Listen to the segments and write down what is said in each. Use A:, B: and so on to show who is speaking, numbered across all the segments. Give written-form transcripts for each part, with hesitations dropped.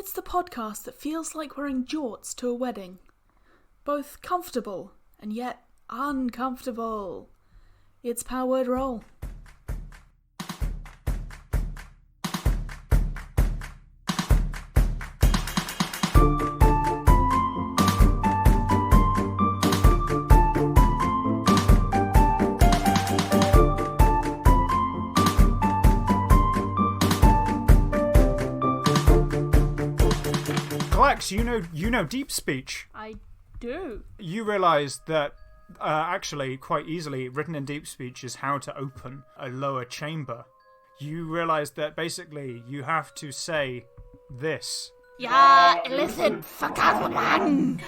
A: It's the podcast that feels like wearing jorts to a wedding. Both comfortable and yet uncomfortable. It's Power Word Roll.
B: Glax, you know deep speech.
A: I do.
B: You realise that actually quite easily written in deep speech is how to open a lower chamber. You realise that basically you have to say this.
A: Ja, listen, verkaufen.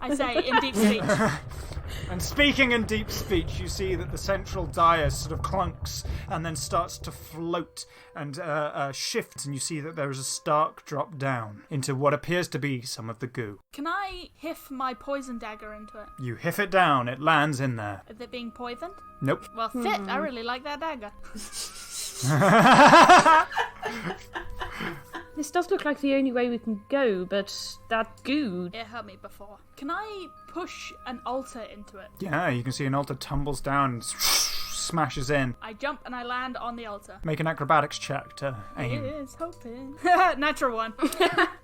A: I say in deep speech.
B: And speaking in deep speech, you see that the central dais sort of clunks and then starts to float and shift, and you see that there is a stark drop down into what appears to be some of the goo.
A: Can I hiff my poison dagger into it?
B: You hiff it down, it lands in there.
A: Is it being poisoned?
B: Nope.
A: Well, fit. I really like that dagger.
C: This does look like the only way we can go, but that goo...
A: It hurt me before. Can I push an altar into it?
B: Yeah, you can see an altar tumbles down and smashes in.
A: I jump and I land on the altar.
B: Make an acrobatics check to aim.
A: Here's hoping. Natural one.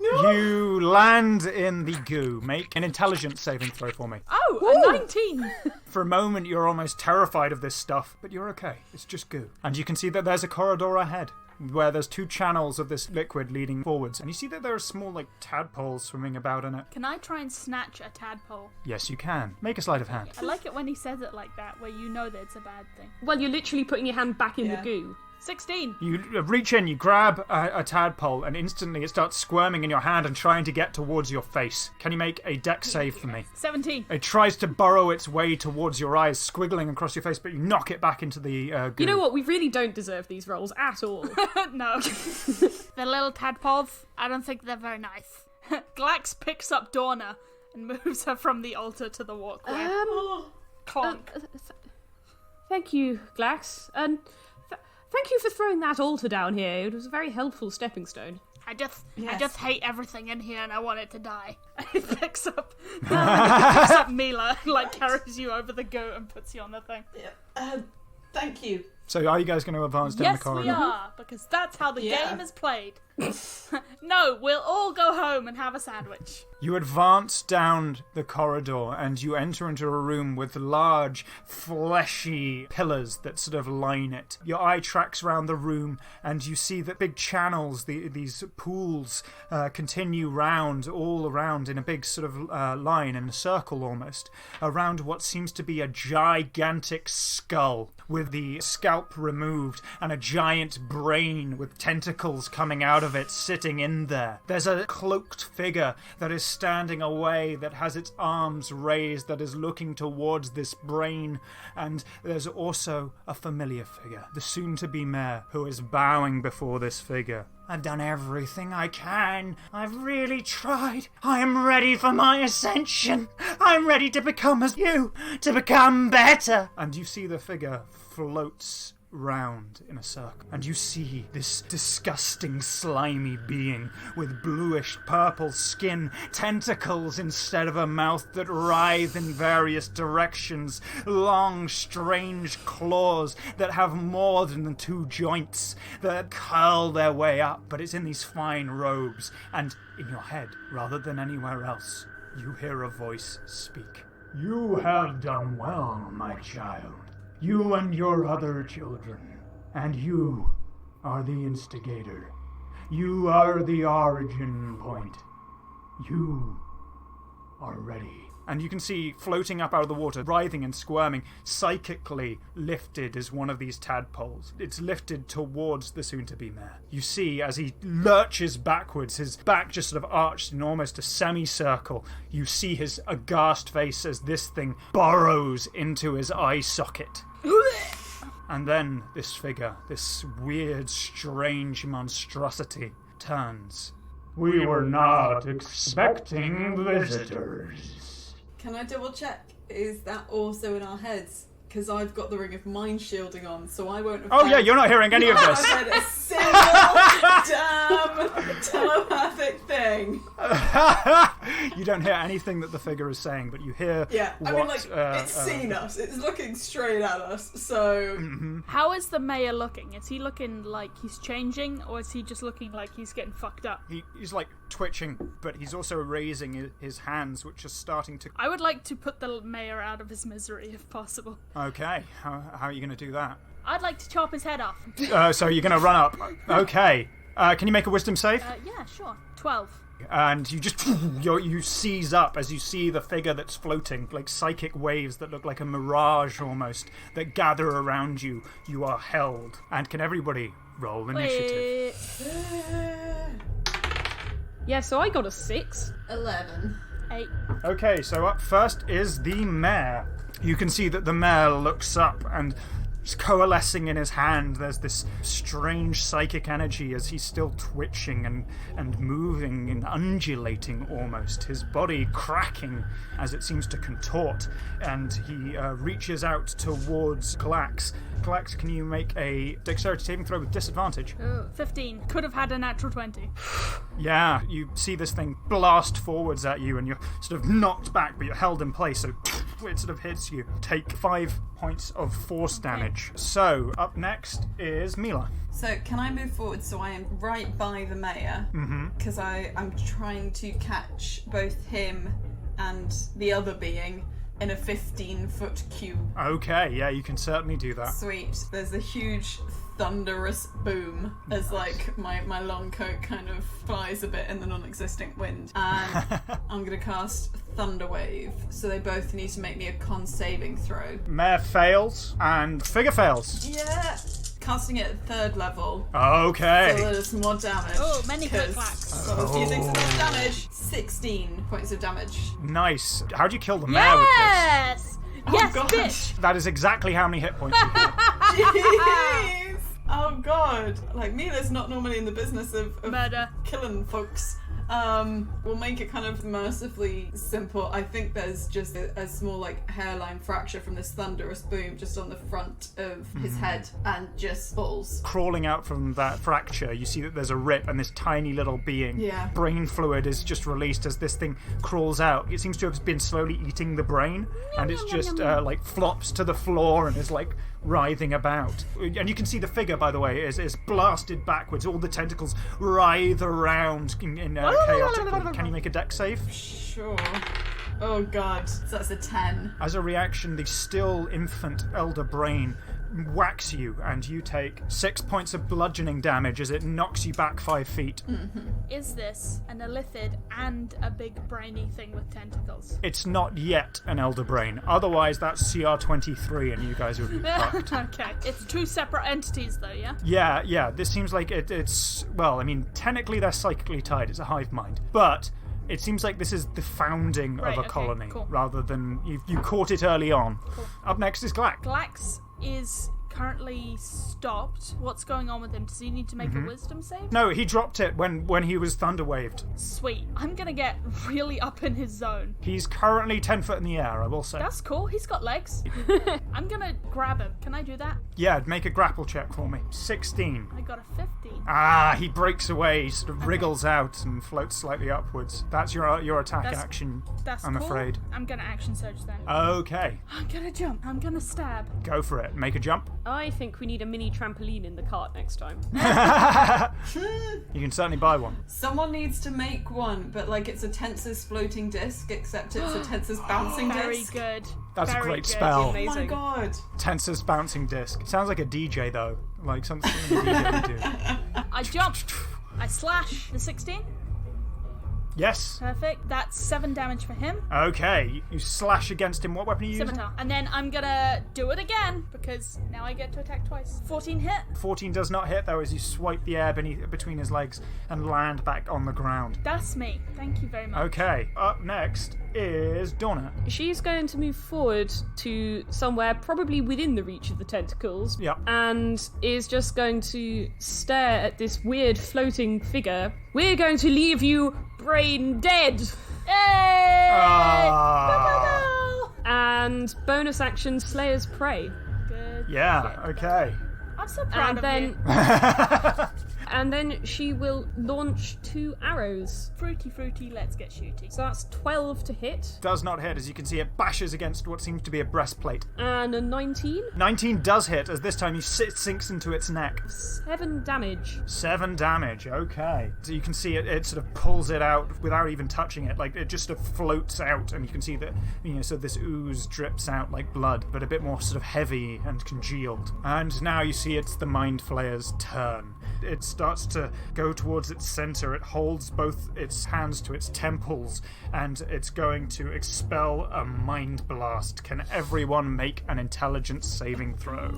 B: You land in the goo. Make an intelligence saving throw for me.
A: Oh, a 19.
B: For a moment, you're almost terrified of this stuff, but you're okay. It's just goo. And you can see that there's a corridor ahead, where there's two channels of this liquid leading forwards. And you see that there are small, tadpoles swimming about in it.
A: Can I try and snatch a tadpole?
B: Yes, you can. Make a sleight of hand.
A: I like it when he says it like that, where you know that it's a bad thing.
C: Well, you're literally putting your hand back in the goo.
A: 16.
B: You reach in, you grab a tadpole, and instantly it starts squirming in your hand and trying to get towards your face. Can you make a dex save for me?
A: 17.
B: It tries to burrow its way towards your eyes, squiggling across your face, but you knock it back into the goo.
C: You know what? We really don't deserve these rolls at all.
A: No. The little tadpoles, I don't think they're very nice. Glax picks up Dorna and moves her from the altar to the walkway. Clonk.
C: Thank you, Glax. And thank you for throwing that altar down here. It was a very helpful stepping stone.
A: I just hate everything in here and I want it to die. He picks up Mila, carries you over the goat and puts you on the thing.
D: Yeah. Thank you.
B: So are you guys going to advance down the corridor?
A: Yes, we are, because that's how the game is played. No, we'll all go home and have a sandwich.
B: You advance down the corridor and you enter into a room with large, fleshy pillars that sort of line it. Your eye tracks around the room and you see that big channels, these pools, continue round, all around in a big sort of line, in a circle almost, around what seems to be a gigantic skull with the scalp removed and a giant brain with tentacles coming out of it sitting in there. There's a cloaked figure that is standing away, that has its arms raised, that is looking towards this brain, and there's also a familiar figure, the soon-to-be mayor, who is bowing before this figure. I've done everything I can. I've really tried. I am ready for my ascension. I'm ready to become as you, to become better. And you see the figure floats round in a circle, and you see this disgusting slimy being with bluish purple skin, tentacles instead of a mouth that writhe in various directions, long strange claws that have more than two joints that curl their way up, but it's in these fine robes, and in your head rather than anywhere else you hear a voice speak. You have done well, my child. You and your other children. And you are the instigator. You are the origin point. You are ready. And you can see floating up out of the water, writhing and squirming, psychically lifted is one of these tadpoles. It's lifted towards the soon-to-be mayor. You see, as he lurches backwards, his back just sort of arched in almost a semicircle. You see his aghast face as this thing burrows into his eye socket. And then this figure, this weird, strange monstrosity, turns. We were not expecting visitors.
D: Can I double check? Is that also in our heads? because I've got the ring of mind shielding on, so I won't have
B: Oh yeah, you're not hearing any of this.
D: I've heard a single damn telepathic thing.
B: You don't hear anything that the figure is saying, but you hear
D: it's seen us. It's looking straight at us, so...
A: How is the mayor looking? Is he looking like he's changing, or is he just looking like he's getting fucked up?
B: He's like twitching, but he's also raising his hands, which are starting to...
A: I would like to put the mayor out of his misery, if possible.
B: Okay, how are you going to do that?
A: I'd like to chop his head off.
B: So you're going to run up. Okay. Can you make a wisdom save?
A: Yeah, sure. 12.
B: And you just you seize up as you see the figure that's floating, like psychic waves that look like a mirage almost, that gather around you. You are held. And can everybody roll initiative?
C: Yeah, so I got a 6.
D: 11.
A: 8.
B: Okay, so up first is the mayor. You can see that the mayor looks up and is coalescing in his hand. There's this strange psychic energy as he's still twitching and moving and undulating almost, his body cracking as it seems to contort, and he reaches out towards Glax. Glax, can you make a dexterity saving throw with disadvantage?
A: Oh, 15. Could have had a natural 20.
B: Yeah, you see this thing blast forwards at you and you're sort of knocked back, but you're held in place, so it sort of hits you. Take 5 points of force damage. So, up next is Mila.
D: So, can I move forward so I am right by the mayor? Because I'm trying to catch both him and the other being in a 15-foot cube.
B: Okay, yeah, you can certainly do that.
D: Sweet. There's a huge thunderous boom as like my long coat kind of flies a bit in the non-existent wind. And I'm going to cast Thunder Wave. So they both need to make me a con saving throw.
B: Mayor fails and figure fails.
D: Yeah. Casting it at 3rd level.
B: Okay.
D: So there's more damage.
A: Oh, many click-clacks.
D: Got a few things of damage. 16 points of damage.
B: Nice. How'd you kill the mayor with this?
A: Yes! Yes,
D: God.
A: bitch!
B: That is exactly how many hit points you have.
D: Jeez! Oh god. Like, Mila's not normally in the business of
A: Murder.
D: killing folks. We'll make it kind of mercifully simple. I think there's just a small like hairline fracture from this thunderous boom just on the front of his head and just falls.
B: Crawling out from that fracture, you see that there's a rip and this tiny little being.
D: Yeah.
B: Brain fluid is just released as this thing crawls out. It seems to have been slowly eating the brain, and it's just like flops to the floor and is like writhing about. And you can see the figure, by the way, is blasted backwards. All the tentacles writhe around in chaotically. Can you make a dex save?
D: Sure. Oh god. So that's a 10.
B: As a reaction, the still infant elder brain whacks you, and you take 6 points of bludgeoning damage as it knocks you back 5 feet.
A: Is this an illithid and a big brainy thing with tentacles?
B: It's not yet an elder brain. Otherwise, that's CR23, and you guys would be fucked.
A: Okay. It's 2 separate entities, though, yeah?
B: Yeah. This seems like it's... Well, I mean, technically they're psychically tied. It's a hive mind. But it seems like this is the founding of a colony,
A: cool.
B: rather than... You caught it early on.
A: Cool.
B: Up next is Glack.
A: Glax is currently stopped. What's going on with him? Does he need to make a wisdom save?
B: No, he dropped it when he was thunder waved.
A: Sweet. I'm gonna get really up in his zone.
B: He's currently 10 foot in the air, I will say.
A: That's cool. He's got legs. I'm gonna grab him. Can I do that?
B: Yeah, make a grapple check for me. 16.
A: I got a 15.
B: Ah, he breaks away, he sort of wriggles out and floats slightly upwards. That's your attack action,
A: That's
B: I'm
A: cool.
B: afraid.
A: I'm gonna action surge then.
B: Okay,
A: I'm gonna jump. I'm gonna stab.
B: go for it. Make a jump.
C: I think we need a mini trampoline in the cart next time.
B: You can certainly buy one.
D: Someone needs to make one, but like it's a Tensor's floating disc, except it's a Tensor's bouncing
A: Very
D: disc.
A: good.
B: That's a
A: Very
B: great
A: good.
B: spell.
D: Oh my
C: Amazing.
D: god.
B: Tensor's bouncing disc. Sounds like a DJ though. Like something a DJ would do.
A: I jump. I slash the 16.
B: Yes.
A: Perfect. That's 7 damage for him.
B: Okay, you slash against him. What weapon are you using?
A: Scimitar. And then I'm gonna do it again because now I get to attack twice. 14 hit.
B: 14 does not hit though as you swipe the air between his legs and land back on the ground.
A: That's me. Thank you very much.
B: Okay, up next is Donna.
C: She's going to move forward to somewhere probably within the reach of the tentacles.
B: Yep.
C: And is just going to stare at this weird floating figure. We're going to leave you brain dead.
A: Hey!
B: Ah.
C: And bonus action, Slayer's Prey.
A: Good.
B: Yeah,
A: shit.
B: okay.
A: I'm so proud of you.
C: And then she will launch 2 arrows.
A: Fruity, let's get shooty.
C: So that's 12 to hit.
B: Does not hit. As you can see, it bashes against what seems to be a breastplate.
C: And a 19.
B: 19 does hit, as this time sinks into its neck.
C: 7 damage.
B: 7 damage, okay. So you can see it sort of pulls it out without even touching it. Like, it just sort of floats out, and you can see that, so this ooze drips out like blood, but a bit more sort of heavy and congealed. And now you see it's the Mind Flayer's turn. It starts to go towards its center. It holds both its hands to its temples, and it's going to expel a mind blast. Can everyone make an intelligence saving throw?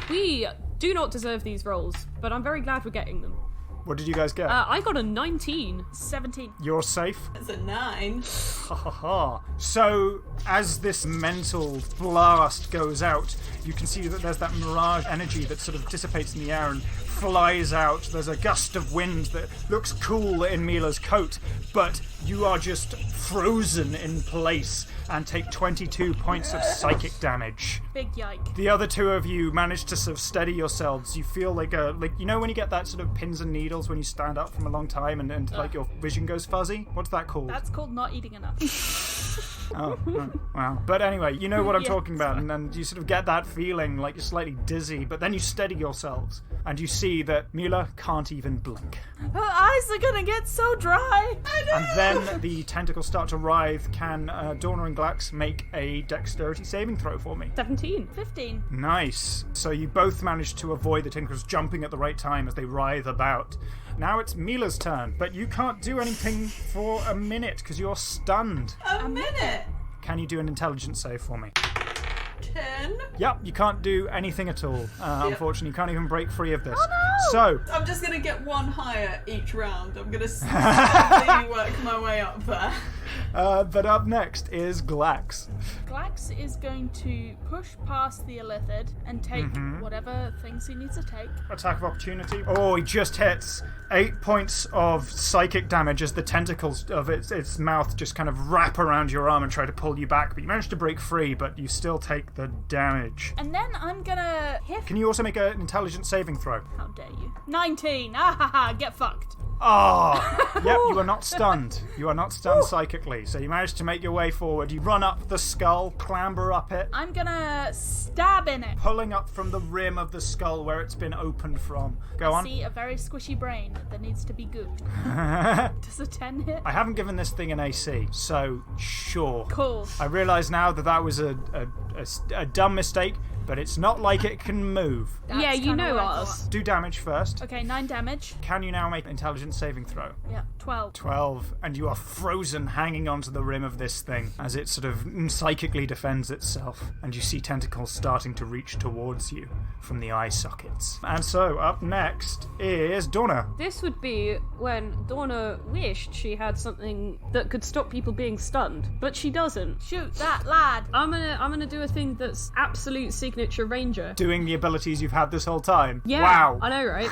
C: We do not deserve these rolls, but I'm very glad we're getting them.
B: What did you guys get?
C: I got a 19.
A: 17.
B: You're safe?
D: It's a 9.
B: Ha ha ha. So, as this mental blast goes out, you can see that there's that mirage energy that sort of dissipates in the air and flies out. There's a gust of wind that looks cool in Mila's coat, but you are just frozen in place and take 22 points of psychic damage.
A: Big yike.
B: The other 2 of you manage to sort of steady yourselves. You feel like when you get that sort of pins and needles when you stand up from a long time and like your vision goes fuzzy? What's that called?
A: That's called not eating enough.
B: Oh, wow. But anyway, you know what I'm
A: Yeah,
B: talking about, and you sort of get that feeling like you're slightly dizzy, but then you steady yourselves, and you see that Mila can't even blink.
A: Her eyes are gonna get so dry.
B: And then the tentacles start to writhe. Can Dorna and Glax make a dexterity saving throw for me?
C: 17.
A: 15.
B: Nice. So you both managed to avoid the tentacles jumping at the right time as they writhe about. Now it's Mila's turn, but you can't do anything for a minute because you're stunned.
D: A minute.
B: Can you do an intelligence save for me?
D: 10.
B: Yep, you can't do anything at all. Unfortunately, you can't even break free of this.
A: Oh, no!
B: So,
D: I'm just gonna get 1 higher each round. I'm gonna slowly work my way up there.
B: but up next is Glax.
A: Glax is going to push past the Illithid and take whatever things he needs to take.
B: Attack of opportunity. Oh, he just hits. 8 points of psychic damage as the tentacles of its mouth just kind of wrap around your arm and try to pull you back. But you manage to break free, but you still take the damage.
A: And then I'm gonna hit.
B: Can you also make an intelligence saving throw?
A: How dare you? 19. Ah ha ha, get fucked.
B: Ah! Yep, you are not stunned. You are not stunned psychically. So you manage to make your way forward. You run up the skull, clamber up it,
A: I'm gonna stab in it.
B: pulling up from the rim of the skull where it's been opened from. Go on.
A: See a very squishy brain that needs to be gooped. Does a 10 hit?
B: I haven't given this thing an AC, so sure.
A: Cool.
B: I realise now that was a dumb mistake, but it's not like it can move.
A: That's
C: Yeah, you
A: kinda
C: know
A: what I
C: us.
A: thought.
B: Do damage first.
A: Okay, 9 damage.
B: Can you now make an intelligence saving throw?
A: Yeah, 12.
B: 12, and you are frozen hanging onto the rim of this thing as it sort of psychically defends itself, and you see tentacles starting to reach towards you from the eye sockets. And so, up next is Dorna.
C: This would be when Dorna wished she had something that could stop people being stunned, but she doesn't.
A: Shoot that lad.
C: I'm gonna do a thing that's absolute signature ranger.
B: Doing the abilities you've had this whole time.
C: Yeah,
B: Wow.
C: I know, right?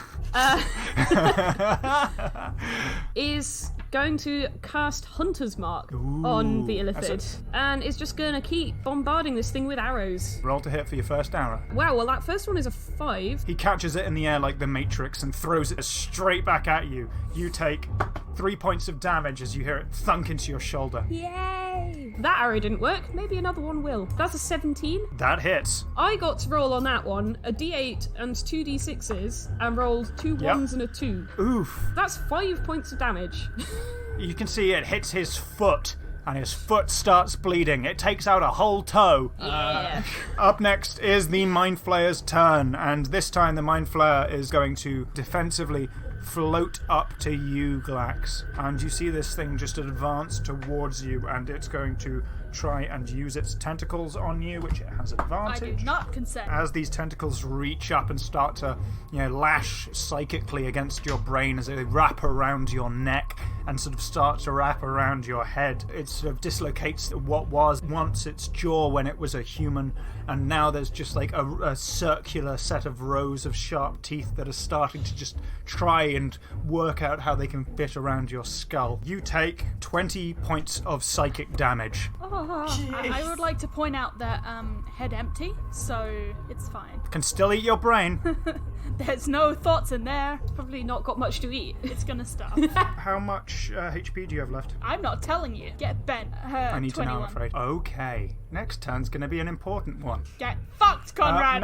C: Is going to cast Hunter's Mark on the
B: that's
C: Illithid, and is just going to keep bombarding this thing with arrows.
B: Roll to hit for your first arrow.
C: Wow, well that first one is a 5.
B: He catches it in the air like the Matrix and throws it straight back at you. You take 3 points of damage as you hear it thunk into your shoulder.
C: Yay! That arrow didn't work, maybe another one will. That's a 17.
B: That hits.
C: I got to roll on that one a d8 and 2 d6s and rolled 2
B: Yep.
C: 1s and a 2.
B: Oof.
C: That's 5 points of damage.
B: You can see it hits his foot, and his foot starts bleeding. It takes out a whole toe.
C: Yeah.
B: Up next is the Mind Flayer's turn, and this time the Mind Flayer is going to defensively float up to you, Glax. And you see this thing just advance towards you, and it's going to try and use its tentacles on you, which it has
A: I
B: advantage.
A: do not consent.
B: As these tentacles reach up and start to, lash psychically against your brain as they wrap around your neck and sort of start to wrap around your head, it sort of dislocates what was once its jaw when it was a human, and now there's just like a circular set of rows of sharp teeth that are starting to just try and work out how they can fit around your skull. You take 20 points of psychic damage.
A: Oh, I would like to point out that head empty, so it's fine.
B: Can still eat your brain.
A: There's no thoughts in there.
C: Probably not got much to eat.
A: It's gonna stop.
B: How much HP do you have left?
A: I'm not telling you. Get bent.
B: I need
A: 21.
B: to know, I'm afraid. Okay. Next turn's going to be an important one.
A: Get fucked, Conrad.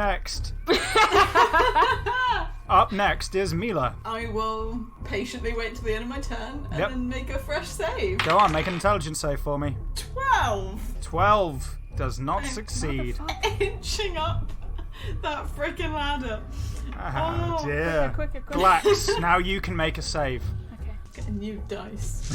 B: Up next is Mila.
D: I will patiently wait till the end of my turn and then make a fresh save.
B: Go on, make an intelligence save for me.
D: 12!
B: 12 does not succeed.
D: Inching up that freaking ladder.
B: Oh dear.
A: Quicker.
B: Glax, now you can make a save.
A: Okay.
D: Get a new dice.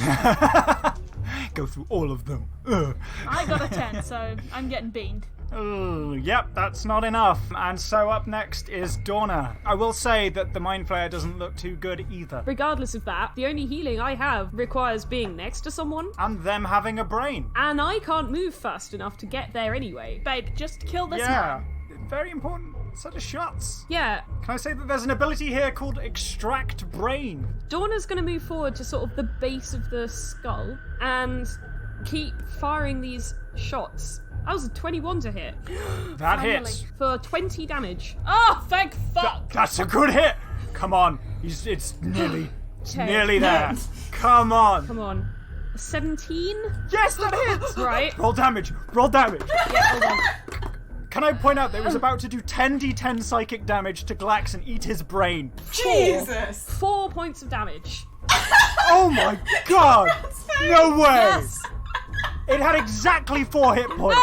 B: Go through all of them. Ugh.
A: I got a 10, so I'm getting beamed.
B: Yep, that's not enough. And so up next is Dorna. I will say that the Mind Flayer doesn't look too good either.
C: Regardless of that, the only healing I have requires being next to someone,
B: And them having a brain.
C: and I can't move fast enough to get there anyway.
A: Babe, just kill this
B: Yeah.
A: man.
B: Very important set of shots.
C: Yeah,
B: Can I say that there's an ability here called Extract Brain?
C: Dorna's going to move forward to sort of the base of the skull and keep firing these shots. That was a 21 to hit
B: That
A: Finally.
B: hits.
C: for 20 damage.
A: Oh, thank fuck!
B: That's a good hit. Come on. It's nearly
C: Okay.
B: nearly there. Come on.
C: Come on. 17?
B: Yes, that hits.
C: Right.
B: Roll damage. Roll damage.
C: Yeah, hold on.
B: Can I point out that it was about to do 10d10 psychic damage to Glax and eat his brain?
D: Jesus!
C: 4 points of damage.
B: Oh my god! No way!
A: Yes!
B: It had exactly 4 hit points.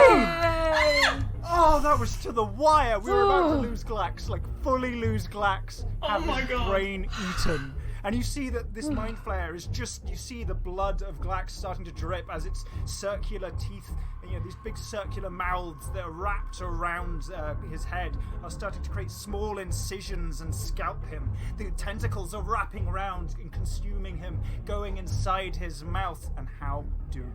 A: Yay!
B: Oh, that was to the wire. We were about to lose Glax, like fully lose Glax. Have
D: my
B: his
D: God.
B: brain eaten. And you see that this Mind Flayer is just, you see the blood of Glax starting to drip as its circular teeth, these big circular mouths that are wrapped around his head are starting to create small incisions and scalp him. The tentacles are wrapping around and consuming him, going inside his mouth. And how do you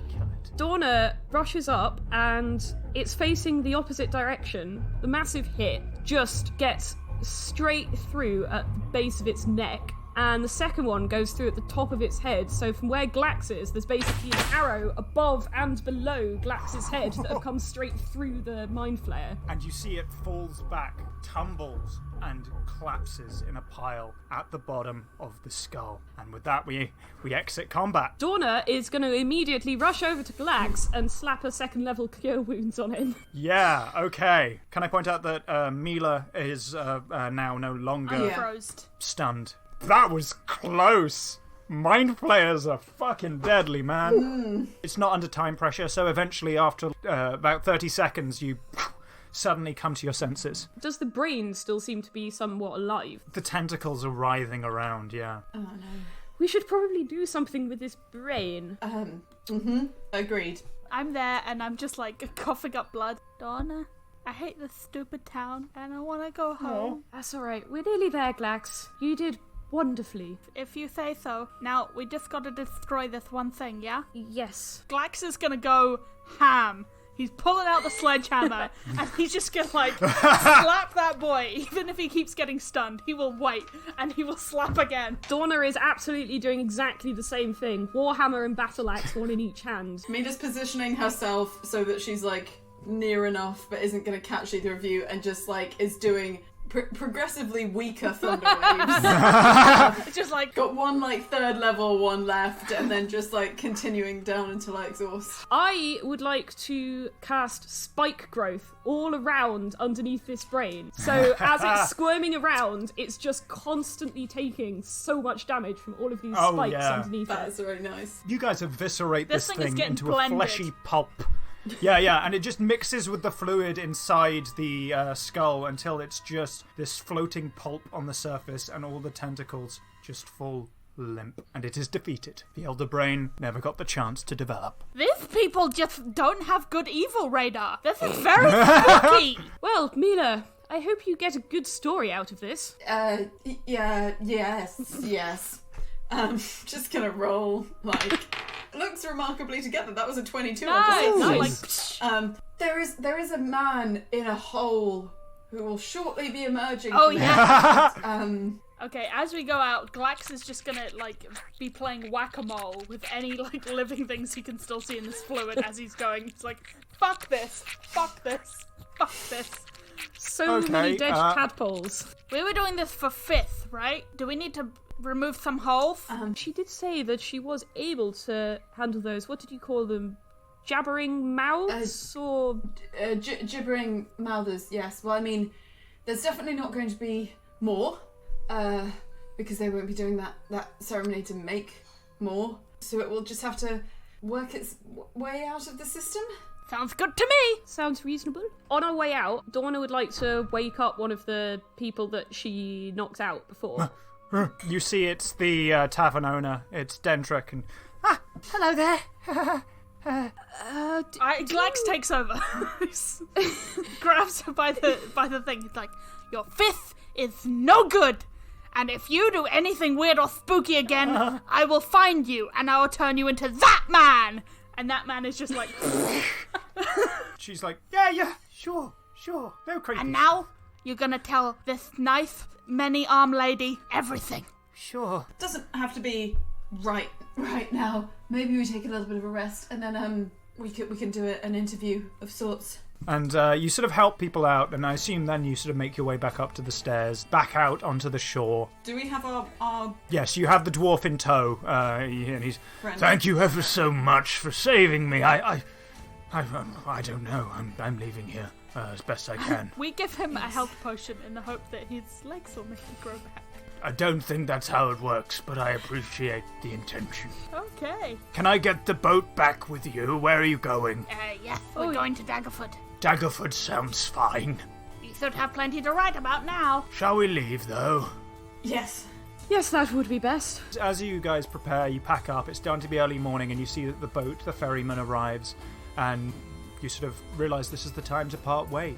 B: kill it?
C: Dorna rushes up and it's facing the opposite direction. The massive hit just gets straight through at the base of its neck, and the second one goes through at the top of its head. So from where Glax is, there's basically an arrow above and below Glax's head that have come straight through the Mind Flayer.
B: And you see it falls back, tumbles, and collapses in a pile at the bottom of the skull. And with that, we exit combat.
C: Dorna is going to immediately rush over to Glax and slap her second level cure wounds on him.
B: Yeah, okay. Can I point out that Mila is now no longer
A: Froze.
B: stunned? That was close! Mind Flayers are fucking deadly, man. It's not under time pressure, so eventually after about 30 seconds, you suddenly come to your senses.
C: Does the brain still seem to be somewhat alive?
B: The tentacles are writhing around, yeah.
D: Oh no.
C: We should probably do something with this brain.
D: Agreed.
A: I'm there and I'm just like coughing up blood. Donna, I hate this stupid town and I want to go home.
C: That's alright, we're nearly there, Glax. You did wonderfully.
A: If you say so. Now, we just gotta destroy this one thing, yeah?
C: Yes.
A: Glax is gonna go ham. He's pulling out the sledgehammer and he's just gonna slap that boy. Even if he keeps getting stunned, he will wait and he will slap again.
C: Dorna is absolutely doing exactly the same thing. Warhammer and battle axe, one in each hand.
D: Mila's positioning herself so that she's near enough but isn't going to catch either of you, and just is doing progressively weaker thunder waves.
A: It's just
D: Got one third level, one left, and then just continuing down until I exhaust.
C: I would like to cast spike growth all around underneath this brain. So as it's squirming around, it's just constantly taking so much damage from all of these spikes underneath
D: That's
C: it.
D: really nice.
B: You guys eviscerate this
A: thing is
B: thing
A: getting
B: into
A: blended.
B: a fleshy pulp. Yeah, and it just mixes with the fluid inside the skull until it's just this floating pulp on the surface, and all the tentacles just fall limp. And it is defeated. The Elder Brain never got the chance to develop.
A: these people just don't have good evil radar. This is very spooky.
C: Well, Mila, I hope you get a good story out of this.
D: Yes. Just gonna roll, looks remarkably together. That was a 22 on
A: Nice.
D: perception. There is a man in a hole who will shortly be emerging
A: Oh
D: from
A: yeah.
D: it.
A: Okay, as we go out, Glax is just gonna, be playing whack-a-mole with any, living things he can still see in this fluid as he's going. He's like, fuck this, fuck this, fuck this.
C: So many dead tadpoles.
A: We were doing this for 5th, right? Do we need to remove some holes?
C: She did say that she was able to handle those. What did you call them? Jabbering mouths?
D: Gibbering mouthers, yes. Well, I mean, there's definitely not going to be more. Because they won't be doing that ceremony to make more. So it will just have to work its way out of the system.
A: Sounds good to me!
C: Sounds reasonable. On our way out, Donna would like to wake up one of the people that she knocked out before.
B: You see it's the tavern owner. It's Dendrick and... hello there.
A: Glax takes over. Grabs her by the thing. He's like, your 5th is no good! And if you do anything weird or spooky again, I will find you and I will turn you into that man! And that man is just like...
B: She's like, yeah, sure, no creepy.
A: And now, you're gonna tell this nice, many-armed lady everything.
B: Sure.
D: Doesn't have to be right now. Maybe we take a little bit of a rest and then we can do an interview of sorts.
B: And you sort of help people out, and I assume then you sort of make your way back up to the stairs, back out onto the shore.
D: Do we have our...
B: Yes, you have the dwarf in tow, and he's...
D: friend?
B: Thank you ever so much for saving me. I don't know. I'm leaving here as best I can.
A: We give him a health potion in the hope that his legs will make him grow back.
B: I don't think that's how it works, but I appreciate the intention.
A: Okay.
B: Can I get the boat back with you? Where are you going?
A: Yes, we're going to Daggerford.
B: Daggerford sounds fine.
A: You should have plenty to write about now.
B: Shall we leave, though?
D: Yes.
C: Yes, that would be best.
B: As you guys prepare, you pack up. It's starting to be early morning, and you see that the boat, the ferryman, arrives, and you sort of realise this is the time to part ways.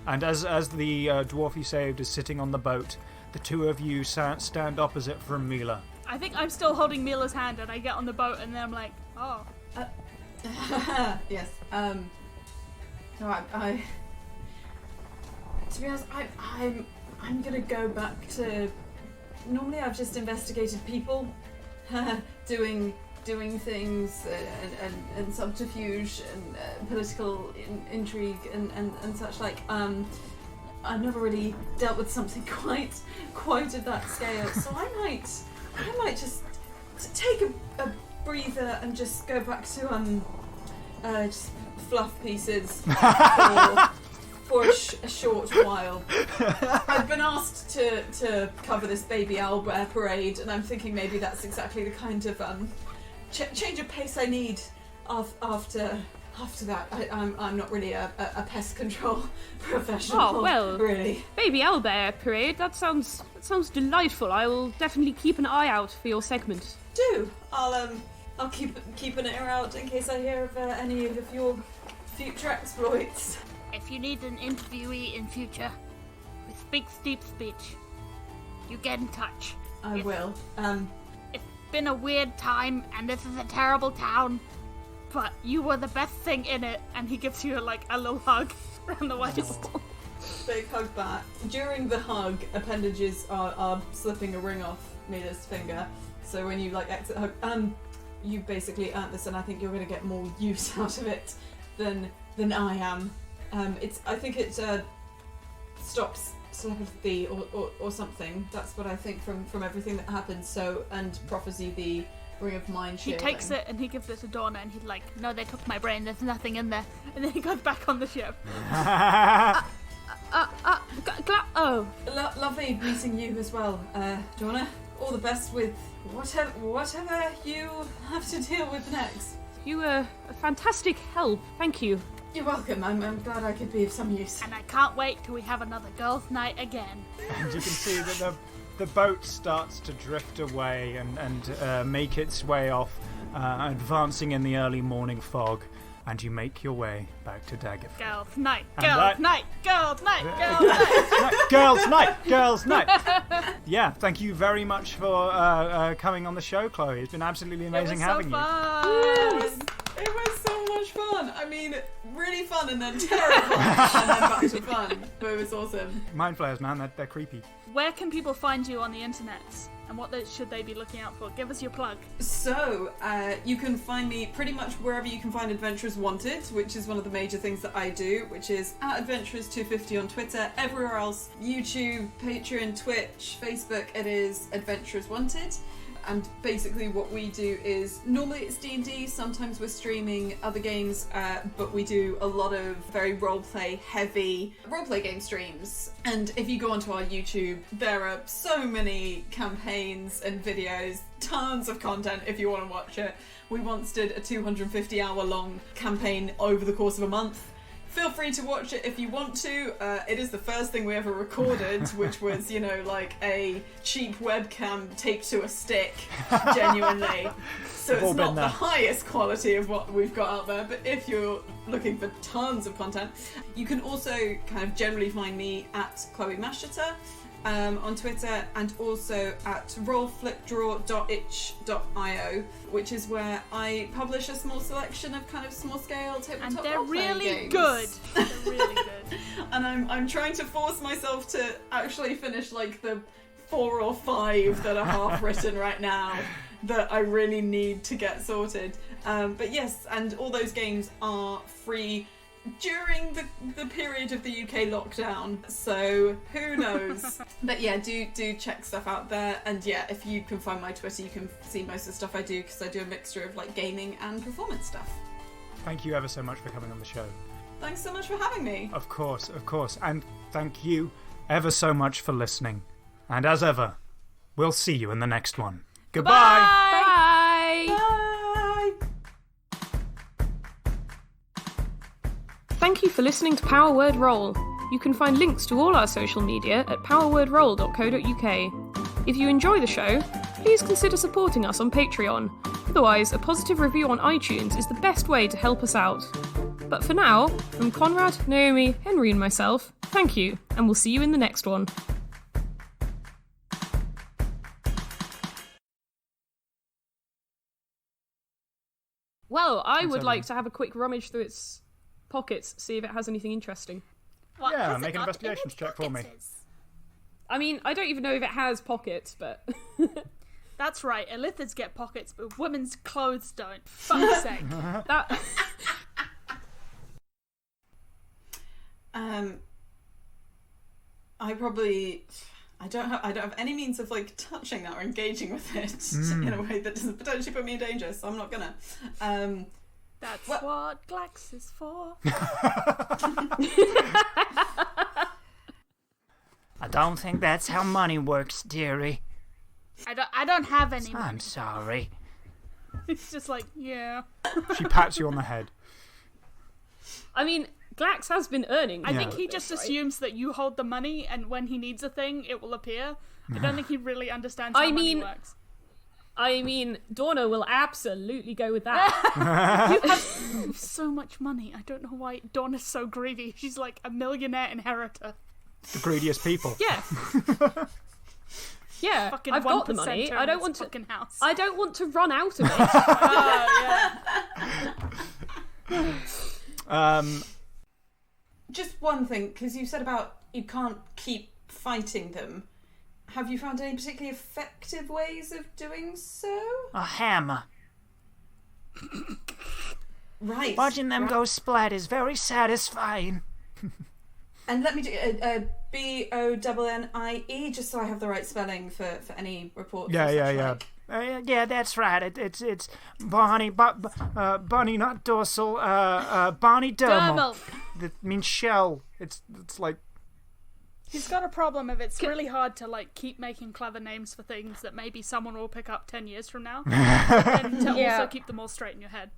B: And as the dwarf you saved is sitting on the boat, the two of you stand opposite from Mila.
A: I think I'm still holding Mila's hand, and I get on the boat, and then I'm like, oh.
D: Yes. No, I to be honest, I'm gonna go back to. Normally, I've just investigated people, doing things and subterfuge and political intrigue and such like. I've never really dealt with something quite of that scale, so I might just take a breather and just go back to just fluff pieces for a short while. I've been asked to cover this baby owlbear parade, and I'm thinking maybe that's exactly the kind of change of pace I need after that. I'm not really a pest control professional.
C: Oh well,
D: really.
C: Baby owlbear parade. That sounds delightful. I will definitely keep an eye out for your segment.
D: Do I'll keep an ear out in case I hear of any of your future exploits.
A: If you need an interviewee in future who speaks deep speech, you get in touch.
D: I will.
A: It's been a weird time, and this is a terrible town, but you were the best thing in it. And he gives you a little hug around the waist.
D: Big hug back. During the hug, appendages are slipping a ring off Mila's finger. So when you exit the hug, you basically earned this, and I think you're going to get more use out of it than I am. I think it stops telepathy or something. That's what I think from everything that happened. So, and prophecy, the ring of mind
A: He
D: shielding.
A: takes it and he gives it to Donna, and he's like, no, they took my brain, there's nothing in there. And then he goes back on the ship.
D: Lovely meeting you as well, Donna. All the best with whatever you have to deal with next.
C: You were a fantastic help. Thank you.
D: You're welcome. I'm glad I could be of some use.
A: And I can't wait till we have another girls' night again.
B: And you can see that the boat starts to drift away and make its way off, advancing in the early morning fog. And you make your way back to Daggerford.
A: Girls' night,
B: And
A: girls' night, girls' night, girls' night.
B: Girls' night, girls' night. Yeah, thank you very much for coming on the show, Chloe. It's been absolutely amazing having you.
A: It was so fun.
D: It was so much much fun. I mean, really fun and then terrible, and then back to fun. But it was awesome.
B: Mind flayers, man, they're creepy.
A: Where can people find you on the internet? And what should they be looking out for? Give us your plug.
D: So, you can find me pretty much wherever you can find Adventurers Wanted, which is one of the major things that I do, which is at Adventurers250 on Twitter. Everywhere else, YouTube, Patreon, Twitch, Facebook, it is Adventurers Wanted. And basically what we do is, normally it's D&D, sometimes we're streaming other games, but we do a lot of very roleplay heavy roleplay game streams. And if you go onto our YouTube, there are so many campaigns and videos, tons of content if you want to watch it. We once did a 250-hour long campaign over the course of a month. Feel free to watch it if you want to. It is the first thing we ever recorded, which was, like a cheap webcam taped to a stick, genuinely. So it's not the highest quality of what we've got out there, but if you're looking for tons of content, you can also kind of generally find me at Chloe Masheter on Twitter, and also at rollflipdraw.itch.io, which is where I publish a small selection of kind of small-scale tabletop
A: and they're really
D: games.
A: good. They're really good.
D: And I'm trying to force myself to actually finish like the 4 or 5 that are half written right now that I really need to get sorted. But yes, and all those games are free during the period of the UK lockdown, so who knows. But yeah, do check stuff out there, and yeah, if you can find my Twitter, you can see most of the stuff I do, because I do a mixture of like gaming and performance stuff.
B: Thank you ever so much for coming on the show.
D: Thanks so much for having me.
B: Of course, and thank you ever so much for listening, and as ever, we'll see you in the next one. Goodbye.
C: Bye.
D: Bye.
C: Thank you for listening to Power Word Roll. You can find links to all our social media at powerwordroll.co.uk. If you enjoy the show, please consider supporting us on Patreon. Otherwise, a positive review on iTunes is the best way to help us out. But for now, from Conrad, Naomi, Henry and myself, thank you, and we'll see you in the next one. Well, I would like to have a quick rummage through its pockets, see if it has anything interesting.
A: What
B: Yeah,
A: has it
B: make an
A: got
B: investigations
A: in
B: check for me.
A: pockets?
C: I mean, I don't even know if it has pockets, but...
A: That's right, Elithers get pockets, but women's clothes don't. Fuck's sake.
C: that...
D: I don't have any means of like touching that or engaging with it in a way that doesn't potentially put me in danger, so I'm not gonna.
A: That's what Glax is for.
E: I don't think that's how money works, dearie.
A: I don't have any money.
E: I'm sorry.
A: It's just like, yeah.
B: She pats you on the head.
C: I mean, Glax has been earning.
A: I think he just assumes that you hold the money, and when he needs a thing, it will appear. I don't think he really understands how money works.
C: I mean, Dorna will absolutely go with that.
A: You have so much money. I don't know why Dawn so greedy. She's like a millionaire inheritor.
B: The greediest people.
C: Yeah. Yeah,
A: Fucking
C: I've got the money. I don't want to.
A: House.
C: I don't want to run out of it.
A: Oh,
D: Just one thing, because you said about you can't keep fighting them. Have you found any particularly effective ways of doing so?
E: A hammer.
D: Right.
E: Watching them go splat is very satisfying.
D: And let me do BONNIE, just so I have the right spelling for any reports.
B: Yeah.
E: Yeah, that's right. It's Bonnie, Bonnie, not dorsal. Bonnie dermal. That means shell. It's like.
A: He's got a problem if it's really hard to like keep making clever names for things that maybe someone will pick up 10 years from now, and to also keep them all straight in your head.